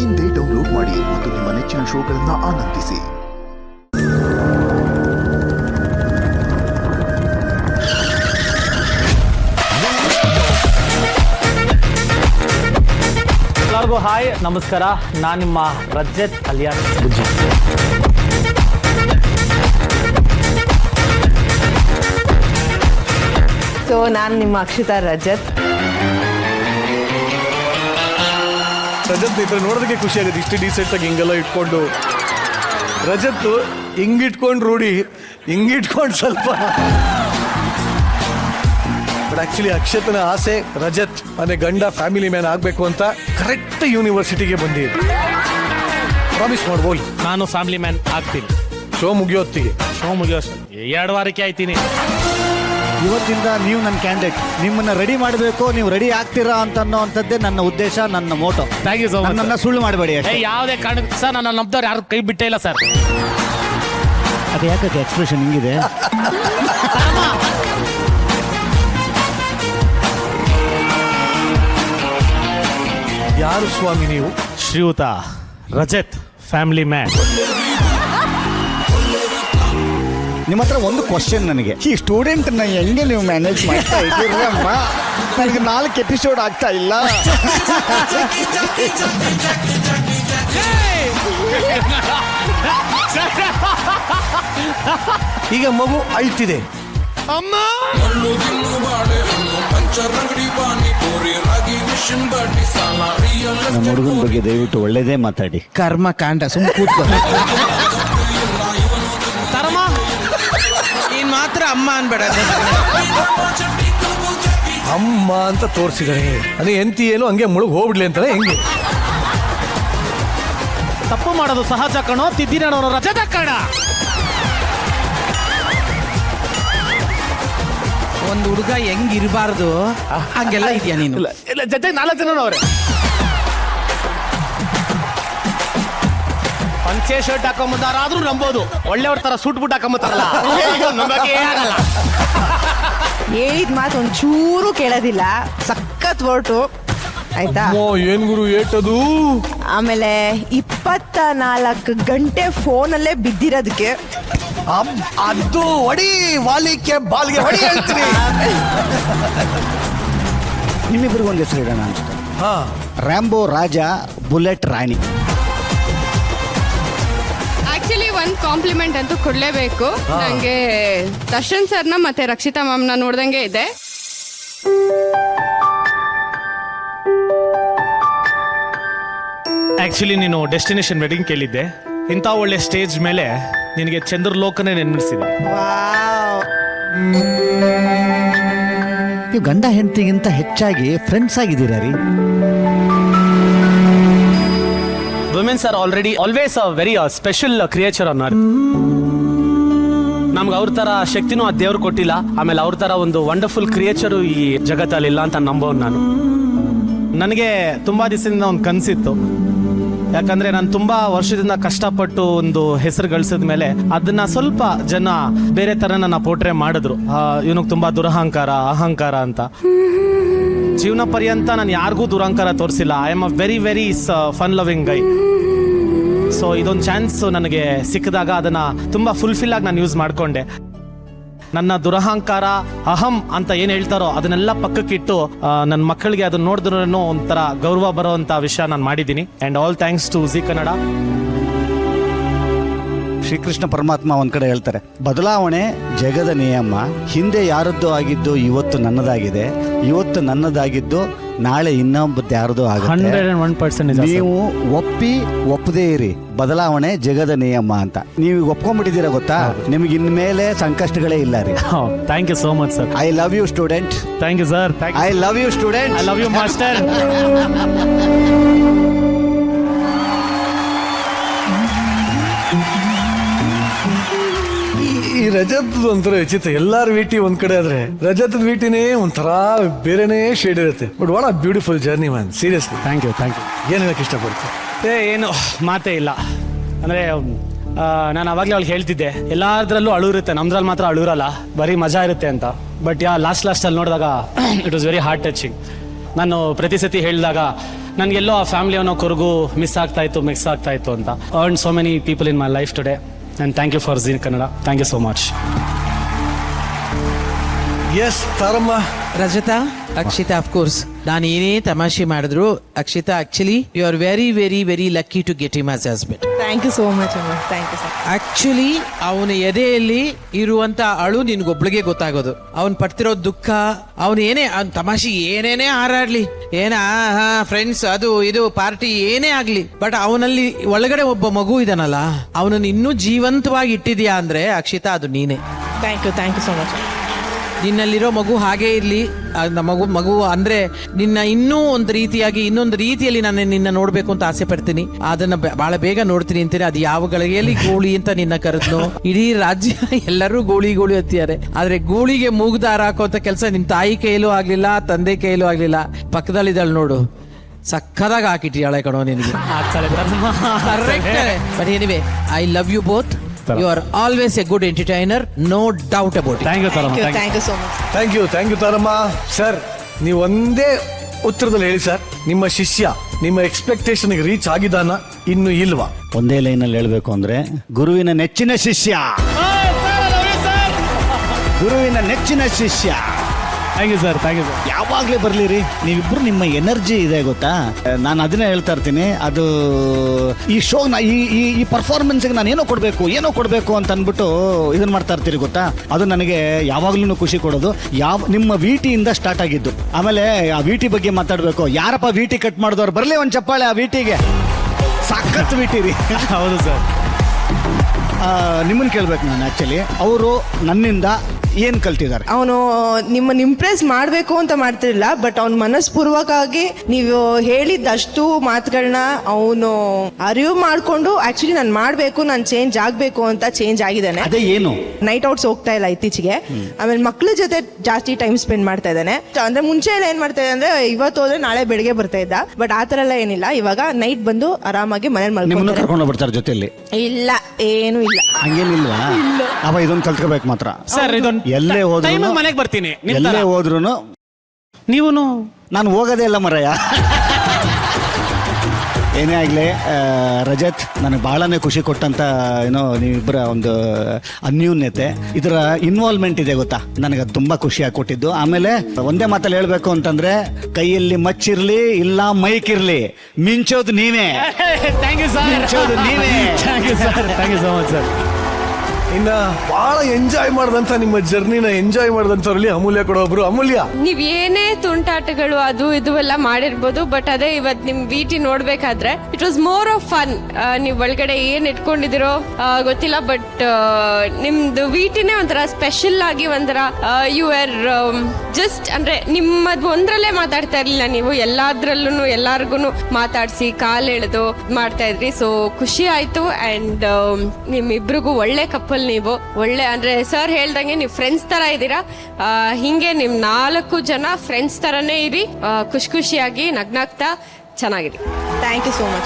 ಇಂದೇ ಡೌನ್ಲೋಡ್ ಮಾಡಿ ಮತ್ತು ನಿಮ್ಮ ನೆಚ್ಚಿನ ಶೋಗಳನ್ನು ಆನಂದಿಸಿ. ಎಲ್ಲರಿಗೂ ಹಾಯ್, ನಮಸ್ಕಾರ. ನಾನು ನಿಮ್ಮ ರಜತ್ ಅಲಿಯಾಸ್ ಬುಜ್ಜಿ. ಸೊ ನಾನು ನಿಮ್ಮ ಅಕ್ಷಿತಾ ರಜತ್. ರಜತ್ ಈ ಥರ ನೋಡೋದಕ್ಕೆ ಖುಷಿ ಆಗುತ್ತೆ, ಇಷ್ಟು ಡೀಸೆಂಟಾಗಿ ಹಿಂಗೆಲ್ಲ ಇಟ್ಕೊಂಡು. ರಜತ್ ಹಿಂಗಿಟ್ಕೊಂಡು ರೂಢಿ, ಹಿಂಗಿಟ್ಕೊಂಡು ಸ್ವಲ್ಪ. ಬಟ್ ಆ್ಯಕ್ಚುಲಿ ಅಕ್ಷತನ ಆಸೆ ರಜತ್ ಮನೆ ಗಂಡ ಫ್ಯಾಮಿಲಿ ಮ್ಯಾನ್ ಆಗಬೇಕು ಅಂತ ಕರೆಕ್ಟ್ ಯೂನಿವರ್ಸಿಟಿಗೆ ಬಂದಿದೆ. ಪ್ರಾಮಿಸ್ ಮಾಡ್ಬೋದು ನಾನು ಫ್ಯಾಮಿಲಿ ಮ್ಯಾನ್ ಆಗ್ತೀನಿ. ಶೋ ಮುಗಿಯೋತ್ತಿಗೆ. ಶೋ ಮುಗಿಯೋ 2 ವಾರಕ್ಕೆ ಆಯ್ತೀನಿ. ಇವತ್ತಿಂದ ನೀವು ನನ್ನ ಕ್ಯಾಂಡಿಡೇಟ್. ನಿಮ್ಮನ್ನ ರೆಡಿ ಮಾಡಬೇಕು, ನೀವು ರೆಡಿ ಆಗ್ತೀರಾ ಅಂತ ಅನ್ನೋವಂಥದ್ದೇ ನನ್ನ ಉದ್ದೇಶ, ನನ್ನ motto. Thank you so much. ನನ್ನ ಸುಳ್ಳು ಮಾಡಬೇಡಿ ಅಷ್ಟೇ. ಯಾವುದೇ ಕಾರಣಕ್ಕೆ ಸರ್ ನನ್ನ ನಂಬ್ದವ್ರು ಯಾರು ಕೈ ಬಿಟ್ಟೇ ಇಲ್ಲ ಸರ್. ಅದು ಯಾಕೆ ಎಕ್ಸ್ಪ್ರೆಷನ್ ಹಿಂಗಿದೆ? ಯಾರು ಸ್ವಾಮಿ ನೀವು? ಶ್ರೀಯುತ ರಜತ್ ಫ್ಯಾಮಿಲಿ ಮ್ಯಾನ್. ನಿಮ್ಮ ಹತ್ರ ಒಂದು ಕ್ವಶನ್ ನನಗೆ. ಈ ಸ್ಟೂಡೆಂಟ್ನ ಹೆಂಗೆ ನೀವು ಮ್ಯಾನೇಜ್ ಮಾಡ್ತಾ ಇದ್ದೀರಮ್ಮ? ನನಗೆ 4 ಎಪಿಸೋಡ್ ಆಗ್ತಾ ಇಲ್ಲ. ಈಗ ಮಗು ಅಳ್ತಿದೆ. ಅಮ್ಮ ನಮ್ಮ ಹುಡುಗನ ಬಗ್ಗೆ ದಯವಿಟ್ಟು ಒಳ್ಳೇದೇ ಮಾತಾಡಿ. ಕರ್ಮ ಕಾಂಡ ಸುಮ್ಮನೆ ಕೂತ್ಕೊ. ತರಮ್ಮ ನೀನ್ ಮಾತ್ರ ಅಮ್ಮ ಅನ್ಬೇಡ. ಅಮ್ಮ ಅಂತ ತೋರಿಸಿದರೆ ಅದೇ ಎಂತಿ ಏನು ಹಂಗೆ ಮುಳುಗ್ ಹೋಗ್ಬಿಡ್ಲಿ ಅಂತಾನೆ ಹೆಂಗೆ? ತಪ್ಪು ಮಾಡೋದು ಸಹಜ ಕಣೋ, ತಿದ್ದಿನೋನು ರಜತ ಕಣ. ಒಂದು ಹುಡುಗ ಹೆಂಗ್ ಇರಬಾರ್ದು ಹಂಗೆಲ್ಲ ಇದೆಯಾ ನೀನು? ಇಲ್ಲ ಜೊತೆಗೆ 4 ಜನ ಅವ್ರೆ. ಪಂಚೆ ಶರ್ಟ್ ಹಾಕೊಂಬಂದಾರಾದ್ರೂ ನಂಬೋದು, ಒಳ್ಳೆಯವ್ರ ತರ ಸೂಟ್ ಬುಟ್ ಹಾಕೊಂಬತ್ತಾರಲ್ಲ ನಂಬಕ್ಕೆ ಆಗಲ್ಲ. ಹೇಳಿದ ಮಾತು ಒಂಚೂರು ಕೇಳೋದಿಲ್ಲ, ಸಖತ್ ಹೊರಟು ಆಯ್ತಾ. ಏನ್ ಗುರು ಏಟದು? ಆಮೇಲೆ 24 ಗಂಟೆ ಫೋನಲ್ಲೇ ಬಿದ್ದಿರೋದಕ್ಕೆ ಅದು ಹೊಡಿ, ವಾಲಿಕೆ ಬಾಲ್ಗೆ ಹೊಡಿ ಹೇಳ್ತೀನಿ. ನಿಮ್ಮಿಬ್ಬರಿಗೂ ಒಂದು ಹೆಸರು ಇಡೋಣ ಅನ್ಸುತ್ತೆ. ಹಾ, ರ್ಯಾಂಬೋ ರಾಜ, ಬುಲೆಟ್ ರಾಣಿ. ಆಕ್ಚುಲಿ ಒಂದು ಕಾಂಪ್ಲಿಮೆಂಟ್ ಅಂತೂ ಕೊಡ್ಲೇಬೇಕು. ನಂಗೆ ದರ್ಶನ್ ಸರ್ನ ಮತ್ತೆ ರಕ್ಷಿತಾ ಮ್ಯಾಮ್ನ ನೋಡ್ದಂಗೆ ಇದೆ. ಆಕ್ಚುಲಿ ನೀನು ಡೆಸ್ಟಿನೇಷನ್ ವೆಡ್ಡಿಂಗ್ ಕೇಳಿದ್ದೆ. ಇಂಥ ಒಳ್ಳೆ ಸ್ಟೇಜ್ ಮೇಲೆ ನಿನಗೆ ಚಂದ್ರಲೋಕನೇ ನೆನ್ಪಿಸಿದೆ. ನೀವು ಗಂಡ ಹೆಂಡತಿಗಿಂತ ಹೆಚ್ಚಾಗಿ ಫ್ರೆಂಡ್ಸ್ ಆಗಿದ್ದೀರಾ ರೀ. Womens are always a very special creature on earth. ನಮ್ಗೆ ಅವ್ರ ತರ ಶಕ್ತಿನೂ ಆ ದೇವ್ರು ಕೊಟ್ಟಿಲ್ಲ. ಆಮೇಲೆ ಅವ್ರ ತರ ಒಂದು ವಂಡರ್ಫುಲ್ ಕ್ರಿಯೇಚರು ಈ ಜಗತ್ತಲ್ಲಿ ಇಲ್ಲ ಅಂತ ನಂಬೋನು ನಾನು. ನನಗೆ ತುಂಬಾ ದಿವಸದಿಂದ ಒಂದು ಕನಸಿತ್ತು. ಯಾಕಂದ್ರೆ ನಾನು ತುಂಬಾ ವರ್ಷದಿಂದ ಕಷ್ಟಪಟ್ಟು ಒಂದು ಹೆಸರು ಗಳಿಸಿದ ಮೇಲೆ ಅದನ್ನ ಸ್ವಲ್ಪ ಜನ ಬೇರೆ ತರ ನನ್ನ ಪೋಟ್ರೆ ಮಾಡಿದ್ರು. ಇವನಿಗೆ ತುಂಬಾ ದುರಹಂಕಾರ, ಅಹಂಕಾರ ಅಂತ. ಜೀವನ ಪರ್ಯಂತ ನಾನು ಯಾರಿಗೂ ದುರಹಂಕಾರ ತೋರಿಸಿಲ್ಲ. I am a very very fun loving Guy. So ಇದೊಂದು ಚಾನ್ಸ್ ನನಗೆ ಸಿಕ್ಕಿದಾಗ ಅದನ್ನ ತುಂಬಾ ಫುಲ್ಫಿಲ್ ಆಗಿ ನಾನು ಯೂಸ್ ಮಾಡ್ಕೊಂಡೆ. ನನ್ನ ದುರಹಂಕಾರ, ಅಹಂ ಅಂತ ಏನ್ ಹೇಳ್ತಾರೋ ಅದನ್ನೆಲ್ಲ ಪಕ್ಕಕ್ಕಿಟ್ಟು ನನ್ನ ಮಕ್ಕಳಿಗೆ ಅದನ್ನ ನೋಡಿದ್ರೂ ಒಂಥರ ಗೌರವ ಬರೋವಂಥ ವಿಷಯ ನಾನು ಮಾಡಿದ್ದೀನಿ. And all thanks to Zee Kannada. Shrikrishna ಪರಮಾತ್ಮ ಒಂದ್ ಕಡೆ ಹೇಳ್ತಾರೆ, ಬದಲಾವಣೆ ಜಗದ ನಿಯಮ. ಹಿಂದೆ ಯಾರದ್ದು ಆಗಿದ್ದು ಇವತ್ತು ನನ್ನದಾಗಿದೆ, ಇವತ್ತು ನನ್ನದಾಗಿದ್ದು ನಾಳೆ ಇನ್ನೊಬ್ಬದ್ದು ಯಾರದೋ ಆಗುತ್ತೆ. 101% ನೀವು ಒಪ್ಪದೇ ಇರಿ, ಬದಲಾವಣೆ ಜಗದ ನಿಯಮ ಅಂತ. ನೀವು ಒಪ್ಕೊಂಡ್ಬಿಟ್ಟಿದ್ದೀರಾ ಗೊತ್ತಾ? ನಿಮ್ಗೆ ಇನ್ಮೇಲೆ ಸಂಕಷ್ಟಗಳೇ ಇಲ್ಲ ರೀ. Thank you so much sir. I love you student. Thank you sir. I love you student. I love you master. ಈ ರಜತ್ ಒಂಥರ ವಿಚಿತ್ರ. ಎಲ್ಲಾರ ವೀಟಿ ಒಂದ್ ಕಡೆ ಆದ್ರೆ ರಜತ್ ವೀಟಿನೇ ಒಂಥರ ಬೇರೆನೇ ಶೇಡ್ ಇರುತ್ತೆ. But what a beautiful journey man, seriously. Thank you. ಏನ್ ಹೇಳಕ್ ಇಷ್ಟಪಡ್ತೀನಿ? ಏನು ಮಾತೇ ಇಲ್ಲ. ಅಂದರೆ ನಾನು ಅವಾಗಲೇ ಅವ್ಳಿಗೆ ಹೇಳ್ತಿದ್ದೆ, ಎಲ್ಲಾದ್ರಲ್ಲೂ ಅಳು ಇರುತ್ತೆ, ನಮ್ದ್ರಲ್ಲಿ ಮಾತ್ರ ಅಳು ಇರಲ್ಲ, ಬರೀ ಮಜಾ ಇರುತ್ತೆ ಅಂತ. ಬಟ್ ಲಾಸ್ಟಲ್ಲಿ ನೋಡಿದಾಗ it was very heart touching. ನಾನು ಪ್ರತಿ ಸತಿ ಹೇಳಿದಾಗ ನನಗೆಲ್ಲೋ ಆ ಫ್ಯಾಮಿಲಿ ಅನ್ನೋ ಕೊರಗು ಮಿಸ್ ಆಗ್ತಾ ಇತ್ತು ಅಂತ. Earn so many people in my life today and thank you for Zee Kannada. Thank you so much. Yes ತಾರಮ್ಮ. ರಜತಾ, ಅಕ್ಷಿತಾ ಆಫ್ ಕೋರ್ಸ್ ನಾನು ಏನೇ ತಮಾಷೆ ಮಾಡಿದ್ರು Akshita actually you are very very very lucky to get him as husband. Thank you so much ಅಮ್ಮ, thank you sir. Actually ಅವನ ಎದೆಯಲ್ಲಿ ಇರುವಂತ ಅಳು ನಿನ್ಗೊಬ್ಳಿಗೆ ಗೊತ್ತಾಗೋದು. ಅವನ್ ಪಡ್ತಿರೋ ದುಃಖ, ಅವನು ಏನೇ ಅವ್ನ ತಮಾಷೆ ಏನೇನೇ ಹಾರಾಡ್ಲಿ, ಫ್ರೆಂಡ್ಸ್ ಅದು ಇದು ಪಾರ್ಟಿ ಏನೇ ಆಗ್ಲಿ, ಬಟ್ ಅವನಲ್ಲಿ ಒಳಗಡೆ ಒಬ್ಬ ಮಗು ಇದಾನಲ್ಲ, ಅವನನ್ನು ಇನ್ನೂ ಜೀವಂತವಾಗಿ ಇಟ್ಟಿದ್ಯಾ ಅಂದ್ರೆ ಅಕ್ಷಿತಾ ಅದು ನೀನೆ. Thank you so much. ನಿನ್ನಲ್ಲಿರೋ ಮಗು ಹಾಗೇ ಇರಲಿ. ಮಗು ಅಂದ್ರೆ ನಿನ್ನ ಇನ್ನೊಂದು ರೀತಿಯಲ್ಲಿ ನಾನು ನಿನ್ನ ನೋಡ್ಬೇಕು ಅಂತ ಆಸೆ ಪಡ್ತೀನಿ. ಅದನ್ನ ಬಹಳ ಬೇಗ ನೋಡ್ತೀನಿ ಅಂತೀನಿ. ಅದು ಯಾವ ಗಳಿಗೆಯಲ್ಲಿ ಗೋಳಿ ಅಂತ ನಿನ್ನ ಕರೆದ್ನು. ಇಡೀ ರಾಜ್ಯ ಎಲ್ಲರೂ ಗೋಳಿ ಅಂತಾರೆ, ಆದ್ರೆ ಗೋಳಿಗೆ ಮೂಗ್ದಾರ ಹಾಕೋಂತ ಕೆಲಸ ನಿಮ್ ತಾಯಿ ಕೈಯಲ್ಲೂ ಆಗ್ಲಿಲ್ಲ, ತಂದೆ ಕೈಯಲ್ಲೂ ಆಗ್ಲಿಲ್ಲ. ಪಕ್ಕದಲ್ಲಿದ್ದಾಳೆ ನೋಡು, ಸಕ್ಕದಾಗ ಹಾಕಿಟ್ಟಿಯಾಳೆ ಕಣೋ ನಿನಗೆ. But anyway, I love you both. You are always a good entertainer, no doubt about it. Thank you ತಾರಮ್ಮ. Thank you so much. Thank you ತಾರಮ್ಮ. ಸರ್, ನೀವು ಒಂದೇ ಉತ್ತರದಲ್ಲಿ ಹೇಳಿ ಸರ್, ನಿಮ್ಮ ಶಿಷ್ಯ ನಿಮ್ಮ ಎಕ್ಸ್ಪೆಕ್ಟೇಷನ್ಗೆ ರೀಚ್ ಆಗಿದ್ದಾನ ಇನ್ನು ಇಲ್ವಾ? ಒಂದೇ ಲೈನಲ್ಲಿ ಹೇಳಬೇಕು ಅಂದ್ರೆ, ಗುರುವಿನ ನೆಚ್ಚಿನ ಶಿಷ್ಯ. ಗುರುವಿನ ನೆಚ್ಚಿನ ಶಿಷ್ಯ. Thank you sir. ಯಾವಾಗಲೇ ಬರಲಿರಿ ನೀವಿಬ್ರು, ನಿಮ್ಮ ಎನರ್ಜಿ ಇದೆ ಗೊತ್ತಾ. ನಾನು ಅದನ್ನೇ ಹೇಳ್ತಾ ಇರ್ತೀನಿ, ಅದು ಈ ಶೋನ ಈ ಪರ್ಫಾರ್ಮೆನ್ಸ್ಗೆ ನಾನು ಏನೋ ಕೊಡಬೇಕು ಅಂತ ಅಂದ್ಬಿಟ್ಟು ಇದನ್ನ ಮಾಡ್ತಾ ಇರ್ತೀರಿ ಗೊತ್ತಾ. ಅದು ನನಗೆ ಯಾವಾಗ್ಲೂ ಖುಷಿ ಕೊಡೋದು. ನಿಮ್ಮ ವಿಟಿಯಿಂದ ಸ್ಟಾರ್ಟ್ ಆಗಿದ್ದು. ಆಮೇಲೆ ಆ ವಿಟಿ ಬಗ್ಗೆ ಮಾತಾಡಬೇಕು. ಯಾರಪ್ಪ ವಿಟಿ ಕಟ್ ಮಾಡಿದವ್ರು ಬರಲಿ ಒಂದು ಚಪ್ಪಾಳೆ ಆ ವಿಟಿಗೆ. ಸಾಕತ್ತು ವಿಟಿ ರೀ. ಹೌದು ಸರ್. ನಿಮ್ಮನ್ನ ಕೇಳ್ಬೇಕು ನಾನು. ಆ್ಯಕ್ಚುಲಿ ಅವರು ನನ್ನಿಂದ ಏನು ಕಲ್ತಿದ್ದಾರೆ? ಅವನು ನಿಮ್ಮನ್ನ ಇಂಪ್ರೆಸ್ ಮಾಡಬೇಕು ಅಂತ ಮಾಡ್ತಿರ್ಲಿಲ್ಲ, ಬಟ್ ಅವ್ನ ಮನಸ್ಪೂರ್ವಕವಾಗಿ ನೀವು ಹೇಳಿದ್ದಷ್ಟು ಮಾತುಗಳನ್ನ ಅವನು ಅರಿವು ಮಾಡಿಕೊಂಡು ಆಕ್ಚುಲಿ ನಾನು ಮಾಡಬೇಕು, ನಾನು ಚೇಂಜ್ ಆಗಬೇಕು ಅಂತ ಚೇಂಜ್ ಆಗಿದ್ದಾನೆ. ಅದೇ ಏನು, ನೈಟ್ ಔಟ್ಸ್ ಹೋಗ್ತಾ ಇಲ್ಲ ಇತ್ತೀಚೆಗೆ. ಆಮೇಲೆ ಮಕ್ಳ ಜೊತೆ ಜಾಸ್ತಿ ಟೈಮ್ ಸ್ಪೆಂಡ್ ಮಾಡ್ತಾ ಇದ್ದಾನೆ. ಅಂದ್ರೆ ಮುಂಚೆ ಎಲ್ಲ ಏನ್ ಮಾಡ್ತಾ ಇದ್ದ ಅಂದ್ರೆ, ಇವತ್ತು ಹೋದ್ರೆ ನಾಳೆ ಬೆಳಿಗ್ಗೆ ಬರ್ತಾ ಇದ್ದ, ಬಟ್ ಆ ತರ ಎಲ್ಲ ಏನಿಲ್ಲ. ಇವಾಗ ನೈಟ್ ಬಂದು ಆರಾಮಾಗಿ ಮನೇಲಿ ನಿಮ್ಮನ್ನು ಕರ್ಕೊಂಡು ಬರ್ತಾರೆ ಜೊತೆಯಲ್ಲಿ? ಇಲ್ಲ, ಏನು ಇಲ್ಲ. ಹಂಗೇನಿಲ್ವಾ? ಅವ ಇದೊಂದು ಕಲ್ತ್ಕೋಬೇಕು ಮಾತ್ರ ಸರ್. ಇದೊಂದು ಎಲ್ಲೇ ಹೋದ್ರು ಮನೆಗೆ ಬರ್ತೀನಿ, ಎಲ್ಲೇ ಹೋದ್ರು ನೀವು ನಾನು ಹೋಗೋದೇ ಇಲ್ಲ ಮರಯ್ಯ. ಏನೇ ಆಗಲಿ ರಜತ್, ನನಗೆ ಭಾಳನೇ ಖುಷಿ ಕೊಟ್ಟಂತ ನೀವಿಬ್ಬರ ಒಂದು ಅನ್ಯೂನ್ಯತೆ, ಇದರ ಇನ್ವಾಲ್ವ್ಮೆಂಟ್ ಇದೆ ಗೊತ್ತಾ, ನನಗೆ ಅದು ತುಂಬ ಖುಷಿಯಾಗಿ ಕೊಟ್ಟಿದ್ದು. ಆಮೇಲೆ ಒಂದೇ ಮಾತಲ್ಲಿ ಹೇಳಬೇಕು ಅಂತಂದ್ರೆ, ಕೈಯಲ್ಲಿ ಮಚ್ಚಿರ್ಲಿ ಇಲ್ಲ ಮೈಕ್ ಇರ್ಲಿ, ಮಿಂಚೋದು ನೀವೇ. Thank you sir. ಮಿಂಚೋದು ನೀವೇ. Thank you sir. Thank you so much sir. ಇನ್ನ ಬಹಳ ಎಂಜಾಯ್ ಮಾಡಿದಂತ ನಿಮ್ಮ ಜರ್ನಿನ ಎಂಜಾಯ್ ಮಾಡಿದಂಥವ್ರಲ್ಲಿ ಅಮೂಲ್ಯ ಕೂಡ ಒಬ್ರು. ಅಮೂಲ್ಯ, ನೀವ್ ಏನೇ ತುಂಟಾಟಗಳು ಅದು ಇದು ಎಲ್ಲ ಮಾಡಿರ್ಬೋದು, ಬಟ್ ಅದೇ ಇವತ್ತು ನಿಮ್ ವಿಟಿ ನೋಡ್ಬೇಕಾದ್ರೆ it was more of fun. ನೀವ್ ಒಳಗಡೆ ಏನ್ ಇಟ್ಕೊಂಡಿದಿರೋ ಗೊತ್ತಿಲ್ಲ, ಬಟ್ ನಿಮ್ದು ವಿಟಿನೇ ಒಂಥರ ಸ್ಪೆಷಲ್ ಆಗಿ ಒಂಥರ ಯು ಆರ್ ಜಸ್ಟ್ ಅಂದ್ರೆ ನಿಮ್ಮದು ಒಂದ್ರಲ್ಲೇ ಮಾತಾಡ್ತಾ ಇರ್ಲಿಲ್ಲ, ನೀವು ಎಲ್ಲಾದ್ರಲ್ಲೂ ಎಲ್ಲಾರ್ಗು ಮಾತಾಡ್ಸಿ ಕಾಲ್ ಎಳೆದು ಮಾಡ್ತಾ ಇದ್ರಿ. ಸೊ ಖುಷಿ ಆಯ್ತು. ಅಂಡ್ ನಿಮ್ಮಿಬ್ರಿಗೂ ಒಳ್ಳೆ ಕಪ್ಪಲ್, ನೀವು ಒಳ್ಳೆ ಅಂದ್ರೆ ಸರ್ ಹೇಳ್ದಂಗೆ ನೀವು ಫ್ರೆಂಡ್ಸ್ ತರ ಇದ್ದೀರಾ. ಹಿಂಗೆ ನಿಮ್ 4 ಜನ ಫ್ರೆಂಡ್ಸ್ ತರನೇ ಇರಿ, ಖುಷಿಯಾಗಿ ನಗ್ನಾಗ್ತಾ ಚೆನ್ನಾಗಿರಿ. Thank you so much.